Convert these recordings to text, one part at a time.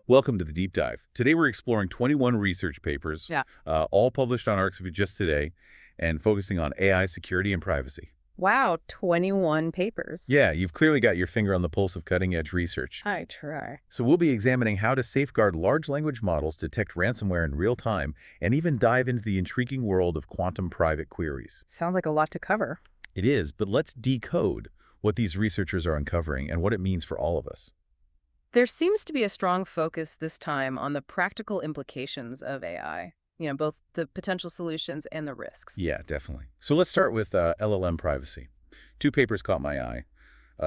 Welcome to the Deep Dive. Today we're exploring 21 research papers, Yeah. all published on Arxiv just today, and focusing on AI security and privacy. Wow, 21 papers. Yeah, you've clearly got your finger on the pulse of cutting-edge research. I try. So we'll be examining how to safeguard large language models, detect ransomware in real time, and even dive into the intriguing world of quantum private queries. Sounds like a lot to cover. It is, but let's decode what these researchers are uncovering and what it means for all of us. There seems to be a strong focus this time on the practical implications of AI. Both the potential solutions and the risks. Yeah, definitely. So let's start with LLM privacy. Two papers caught my eye.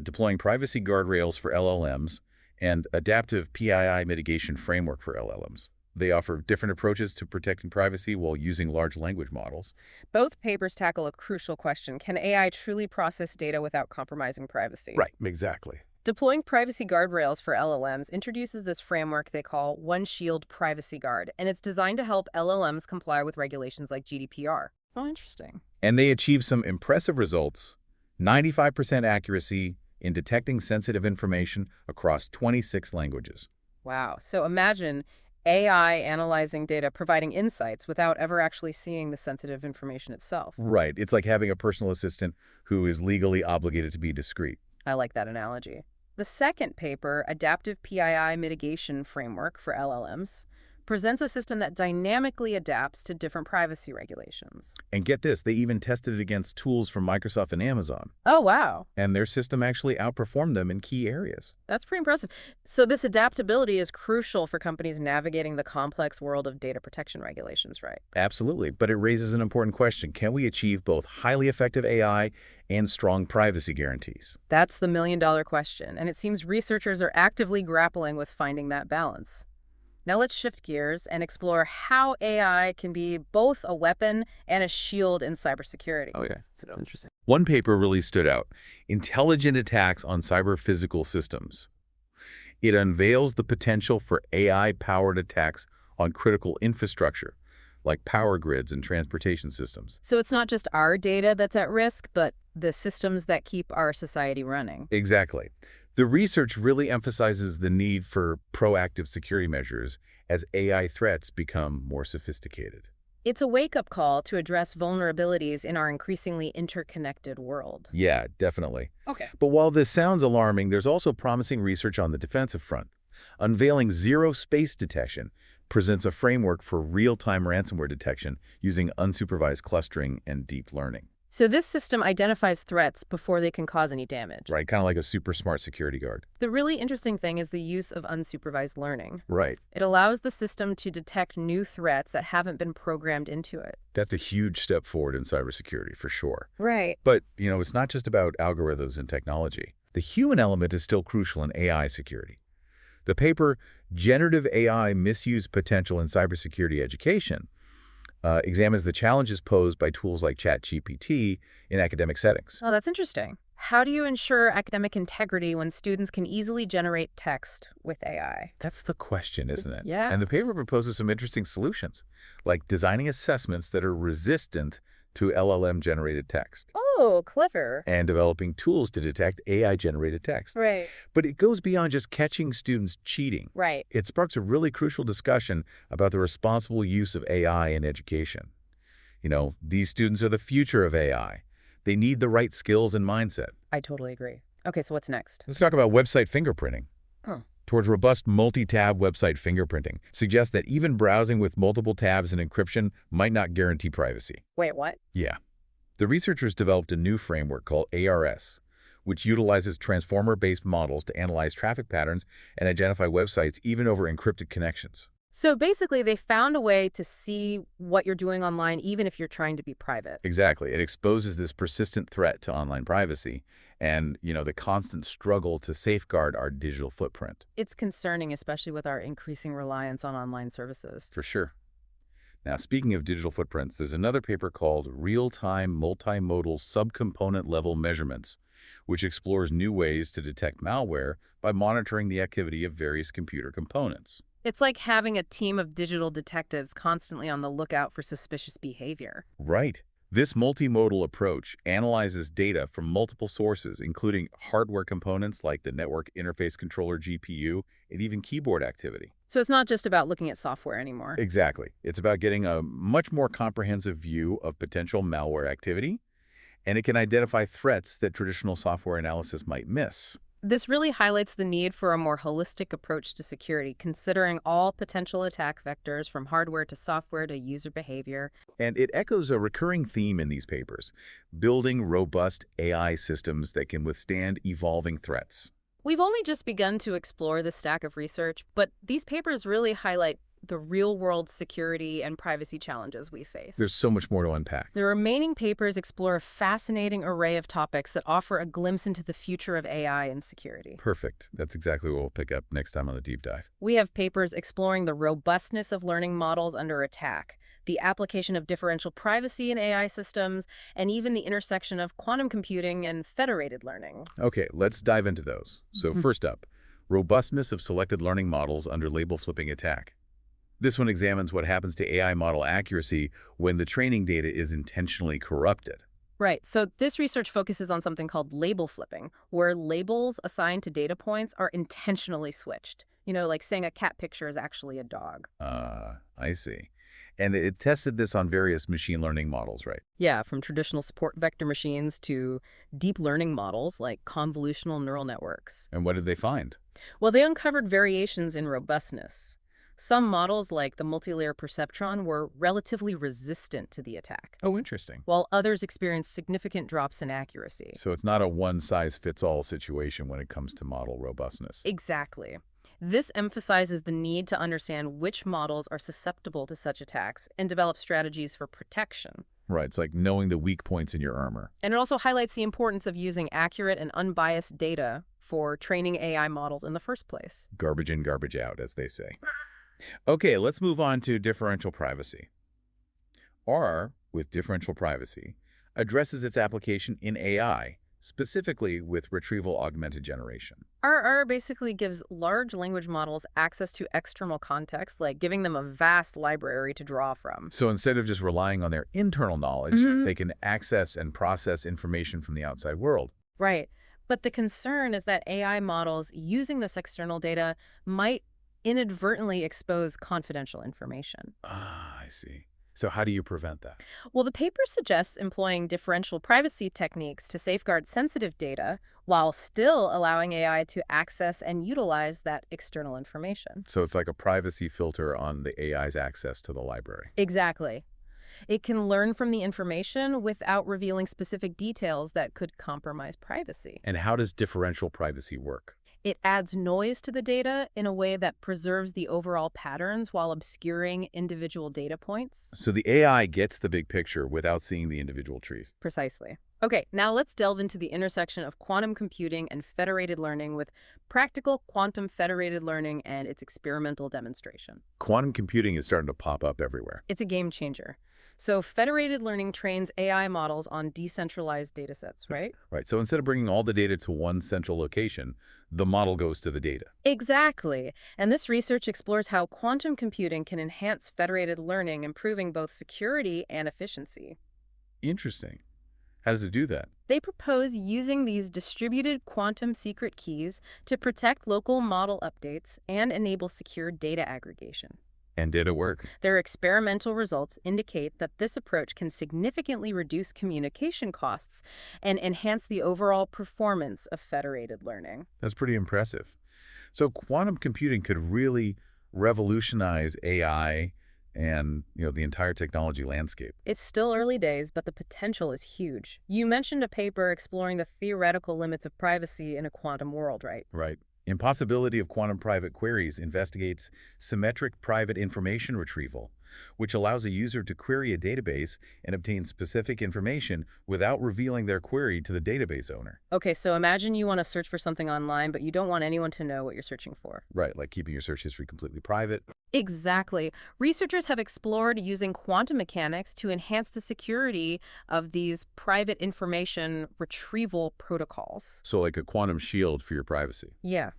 Deploying privacy guardrails for LLMs and adaptive PII mitigation framework for LLMs. They offer different approaches to protecting privacy while using large language models. Both papers tackle a crucial question. Can AI truly process data without compromising privacy? Right, exactly. Deploying privacy guardrails for LLMs introduces this framework they call OneShield Privacy Guard, and it's designed to help LLMs comply with regulations like GDPR. Oh, interesting. And they achieve some impressive results: 95% accuracy in detecting sensitive information across 26 languages. Wow. So imagine AI analyzing data, providing insights without ever actually seeing the sensitive information itself. Right. It's like having a personal assistant who is legally obligated to be discreet. I like that analogy. The second paper, Adaptive PII Mitigation Framework for LLMs, presents a system that dynamically adapts to different privacy regulations. And get this, they even tested it against tools from Microsoft and Amazon. Oh, wow. And their system actually outperformed them in key areas. That's pretty impressive. So this adaptability is crucial for companies navigating the complex world of data protection regulations, right? Absolutely. But it raises an important question. Can we achieve both highly effective AI and strong privacy guarantees? That's the million-dollar question, and it seems researchers are actively grappling with finding that balance. Now let's shift gears and explore how AI can be both a weapon and a shield in cybersecurity. Okay. Interesting. One paper really stood out: Intelligent Attacks on Cyber-Physical Systems. It unveils the potential for AI-powered attacks on critical infrastructure, like power grids and transportation systems. So it's not just our data that's at risk, but the systems that keep our society running. Exactly. The research really emphasizes the need for proactive security measures as AI threats become more sophisticated. It's a wake-up call to address vulnerabilities in our increasingly interconnected world. Yeah, definitely. Okay. But while this sounds alarming, there's also promising research on the defensive front. Unveiling Zero Space Detection presents a framework for real-time ransomware detection using unsupervised clustering and deep learning. So this system identifies threats before they can cause any damage. Right, kind of like a super smart security guard. The really interesting thing is the use of unsupervised learning. Right. It allows the system to detect new threats that haven't been programmed into it. That's a huge step forward in cybersecurity, for sure. Right. But, it's not just about algorithms and technology. The human element is still crucial in AI security. The paper, Generative AI Misuse Potential in Cybersecurity Education, examines the challenges posed by tools like ChatGPT in academic settings. Oh, that's interesting. How do you ensure academic integrity when students can easily generate text with AI? That's the question, isn't it? Yeah. And the paper proposes some interesting solutions, like designing assessments that are resistant to LLM-generated text, Oh, clever. and developing tools to detect AI-generated text. Right. But it goes beyond just catching students cheating. Right. It sparks a really crucial discussion about the responsible use of AI in education. These students are the future of AI. They need the right skills and mindset. I totally agree. Okay, so what's next? Let's talk about website fingerprinting. Huh. Towards robust multi-tab website fingerprinting suggests that even browsing with multiple tabs and encryption might not guarantee privacy. Wait, what? Yeah. The researchers developed a new framework called ARS, which utilizes transformer-based models to analyze traffic patterns and identify websites even over encrypted connections. So basically, they found a way to see what you're doing online, even if you're trying to be private. Exactly. It exposes this persistent threat to online privacy and, the constant struggle to safeguard our digital footprint. It's concerning, especially with our increasing reliance on online services. For sure. Now, speaking of digital footprints, there's another paper called Real-Time Multimodal Subcomponent Level Measurements, which explores new ways to detect malware by monitoring the activity of various computer components. It's like having a team of digital detectives constantly on the lookout for suspicious behavior. Right. This multimodal approach analyzes data from multiple sources, including hardware components like the network interface controller GPU and even keyboard activity. So it's not just about looking at software anymore. Exactly. It's about getting a much more comprehensive view of potential malware activity, and it can identify threats that traditional software analysis might miss. This really highlights the need for a more holistic approach to security, considering all potential attack vectors from hardware to software to user behavior. And it echoes a recurring theme in these papers, building robust AI systems that can withstand evolving threats. We've only just begun to explore this stack of research, but these papers really highlight the real-world security and privacy challenges we face. There's so much more to unpack. The remaining papers explore a fascinating array of topics that offer a glimpse into the future of AI and security. Perfect. That's exactly what we'll pick up next time on the deep dive. We have papers exploring the robustness of learning models under attack, the application of differential privacy in AI systems, and even the intersection of quantum computing and federated learning. Okay, let's dive into those. So first up, robustness of selected learning models under label flipping attack. This one examines what happens to AI model accuracy when the training data is intentionally corrupted. Right, so this research focuses on something called label flipping, where labels assigned to data points are intentionally switched. You know, like saying a cat picture is actually a dog. I see. And it tested this on various machine learning models, right? Yeah, from traditional support vector machines to deep learning models like convolutional neural networks. And what did they find? Well, they uncovered variations in robustness. Some models, like the multilayer perceptron, were relatively resistant to the attack, Oh, interesting. while others experienced significant drops in accuracy. So it's not a one-size-fits-all situation when it comes to model robustness. Exactly. This emphasizes the need to understand which models are susceptible to such attacks and develop strategies for protection. Right, it's like knowing the weak points in your armor. And it also highlights the importance of using accurate and unbiased data for training AI models in the first place. Garbage in, garbage out, as they say. Okay, let's move on to differential privacy. R, with differential privacy, addresses its application in AI, specifically with retrieval augmented generation. RR basically gives large language models access to external context, like giving them a vast library to draw from. So instead of just relying on their internal knowledge, Mhm. they can access and process information from the outside world. Right. But the concern is that AI models using this external data might inadvertently expose confidential information. Ah, I see. So how do you prevent that? Well, the paper suggests employing differential privacy techniques to safeguard sensitive data while still allowing AI to access and utilize that external information. So it's like a privacy filter on the AI's access to the library. Exactly. It can learn from the information without revealing specific details that could compromise privacy. And how does differential privacy work? It adds noise to the data in a way that preserves the overall patterns while obscuring individual data points. So the AI gets the big picture without seeing the individual trees. Precisely. Okay, now let's delve into the intersection of quantum computing and federated learning with practical quantum federated learning and its experimental demonstration. Quantum computing is starting to pop up everywhere. It's a game changer. So federated learning trains AI models on decentralized datasets, right? Right. So instead of bringing all the data to one central location, the model goes to the data. Exactly. And this research explores how quantum computing can enhance federated learning, improving both security and efficiency. Interesting. How does it do that? They propose using these distributed quantum secret keys to protect local model updates and enable secure data aggregation. And did it work? Their experimental results indicate that this approach can significantly reduce communication costs and enhance the overall performance of federated learning. That's pretty impressive. So quantum computing could really revolutionize AI and, the entire technology landscape. It's still early days, but the potential is huge. You mentioned a paper exploring the theoretical limits of privacy in a quantum world, right? Right. Impossibility of quantum private queries investigates symmetric private information retrieval, which allows a user to query a database and obtain specific information without revealing their query to the database owner. Okay, so imagine you want to search for something online, but you don't want anyone to know what you're searching for. Right, like keeping your search history completely private. Exactly. Researchers have explored using quantum mechanics to enhance the security of these private information retrieval protocols. So like a quantum shield for your privacy. Yeah.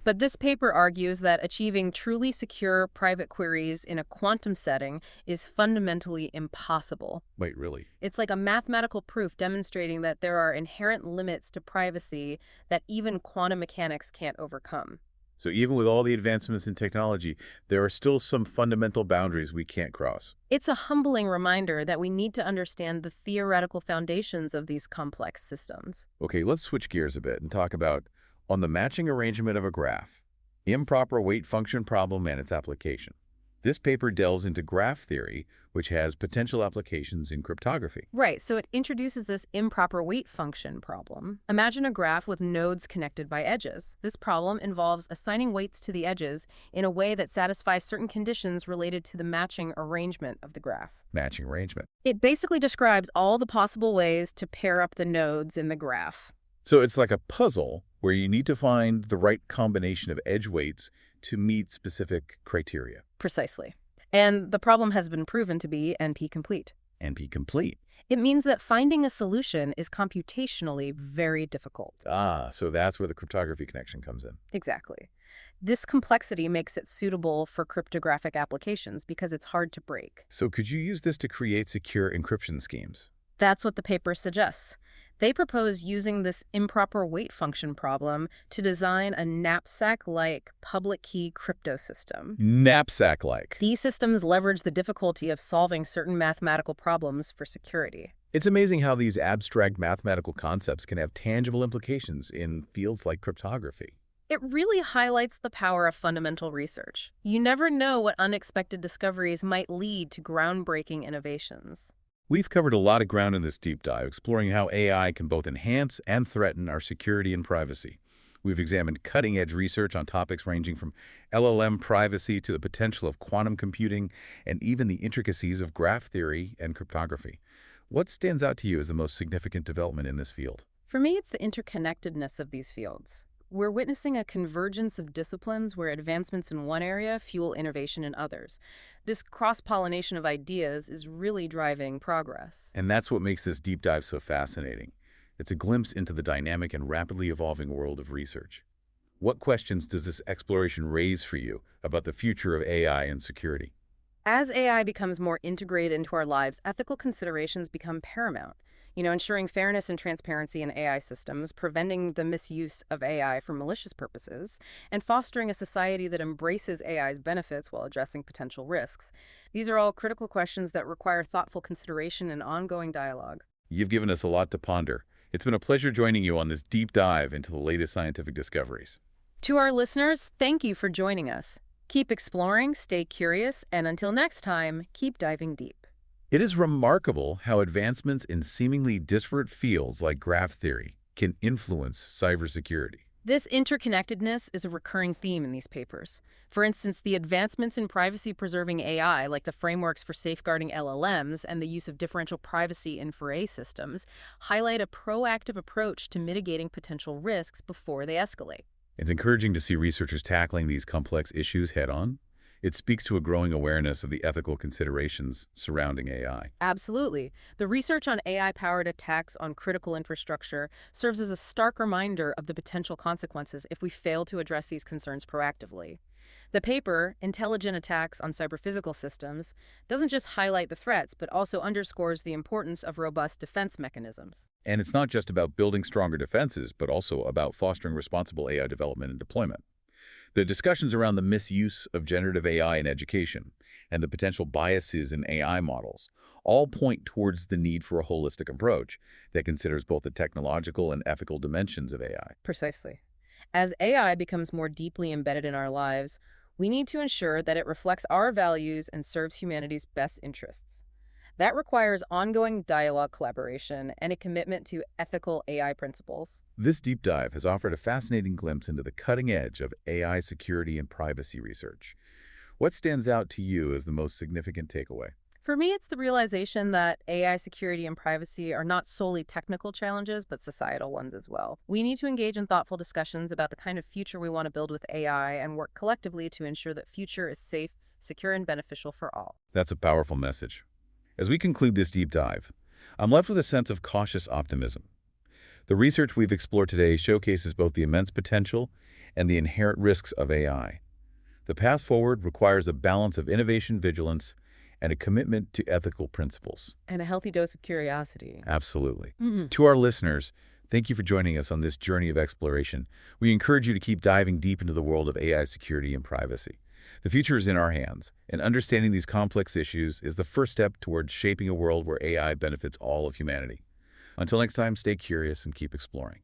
But this paper argues that achieving truly secure private queries in a quantum setting is fundamentally impossible. Wait, really? It's like a mathematical proof demonstrating that there are inherent limits to privacy that even quantum mechanics can't overcome. So even with all the advancements in technology, there are still some fundamental boundaries we can't cross. It's a humbling reminder that we need to understand the theoretical foundations of these complex systems. Okay, let's switch gears a bit and talk about on the matching arrangement of a graph, improper weight function problem and its application. This paper delves into graph theory, which has potential applications in cryptography. Right, so it introduces this improper weight function problem. Imagine a graph with nodes connected by edges. This problem involves assigning weights to the edges in a way that satisfies certain conditions related to the matching arrangement of the graph. Matching arrangement. It basically describes all the possible ways to pair up the nodes in the graph. So it's like a puzzle where you need to find the right combination of edge weights to meet specific criteria. Precisely. And the problem has been proven to be NP-complete. NP-complete. It means that finding a solution is computationally very difficult. So that's where the cryptography connection comes in. Exactly. This complexity makes it suitable for cryptographic applications because it's hard to break. So could you use this to create secure encryption schemes? That's what the paper suggests. They propose using this improper weight function problem to design a knapsack-like public key crypto system. Knapsack-like. These systems leverage the difficulty of solving certain mathematical problems for security. It's amazing how these abstract mathematical concepts can have tangible implications in fields like cryptography. It really highlights the power of fundamental research. You never know what unexpected discoveries might lead to groundbreaking innovations. We've covered a lot of ground in this deep dive, exploring how AI can both enhance and threaten our security and privacy. We've examined cutting-edge research on topics ranging from LLM privacy to the potential of quantum computing and even the intricacies of graph theory and cryptography. What stands out to you as the most significant development in this field? For me, it's the interconnectedness of these fields. We're witnessing a convergence of disciplines where advancements in one area fuel innovation in others. This cross-pollination of ideas is really driving progress. And that's what makes this deep dive so fascinating. It's a glimpse into the dynamic and rapidly evolving world of research. What questions does this exploration raise for you about the future of AI and security? As AI becomes more integrated into our lives, ethical considerations become paramount. Ensuring fairness and transparency in AI systems, preventing the misuse of AI for malicious purposes, and fostering a society that embraces AI's benefits while addressing potential risks. These are all critical questions that require thoughtful consideration and ongoing dialogue. You've given us a lot to ponder. It's been a pleasure joining you on this deep dive into the latest scientific discoveries. To our listeners, thank you for joining us. Keep exploring, stay curious, and until next time, keep diving deep. It is remarkable how advancements in seemingly disparate fields like graph theory can influence cybersecurity. This interconnectedness is a recurring theme in these papers. For instance, the advancements in privacy-preserving AI, like the frameworks for safeguarding LLMs and the use of differential privacy in foray systems, highlight a proactive approach to mitigating potential risks before they escalate. It's encouraging to see researchers tackling these complex issues head-on. It speaks to a growing awareness of the ethical considerations surrounding AI. Absolutely. The research on AI-powered attacks on critical infrastructure serves as a stark reminder of the potential consequences if we fail to address these concerns proactively. The paper, Intelligent Attacks on Cyber-Physical Systems, doesn't just highlight the threats, but also underscores the importance of robust defense mechanisms. And it's not just about building stronger defenses, but also about fostering responsible AI development and deployment. The discussions around the misuse of generative AI in education and the potential biases in AI models all point towards the need for a holistic approach that considers both the technological and ethical dimensions of AI. Precisely. As AI becomes more deeply embedded in our lives, we need to ensure that it reflects our values and serves humanity's best interests. That requires ongoing dialogue, collaboration, and a commitment to ethical AI principles. This deep dive has offered a fascinating glimpse into the cutting edge of AI security and privacy research. What stands out to you as the most significant takeaway? For me, it's the realization that AI security and privacy are not solely technical challenges, but societal ones as well. We need to engage in thoughtful discussions about the kind of future we want to build with AI and work collectively to ensure that future is safe, secure, and beneficial for all. That's a powerful message. As we conclude this deep dive, I'm left with a sense of cautious optimism. The research we've explored today showcases both the immense potential and the inherent risks of AI. The path forward requires a balance of innovation, vigilance, and a commitment to ethical principles. And a healthy dose of curiosity. Absolutely. Mhm. To our listeners, thank you for joining us on this journey of exploration. We encourage you to keep diving deep into the world of AI security and privacy. The future is in our hands, and understanding these complex issues is the first step towards shaping a world where AI benefits all of humanity. Until next time, stay curious and keep exploring.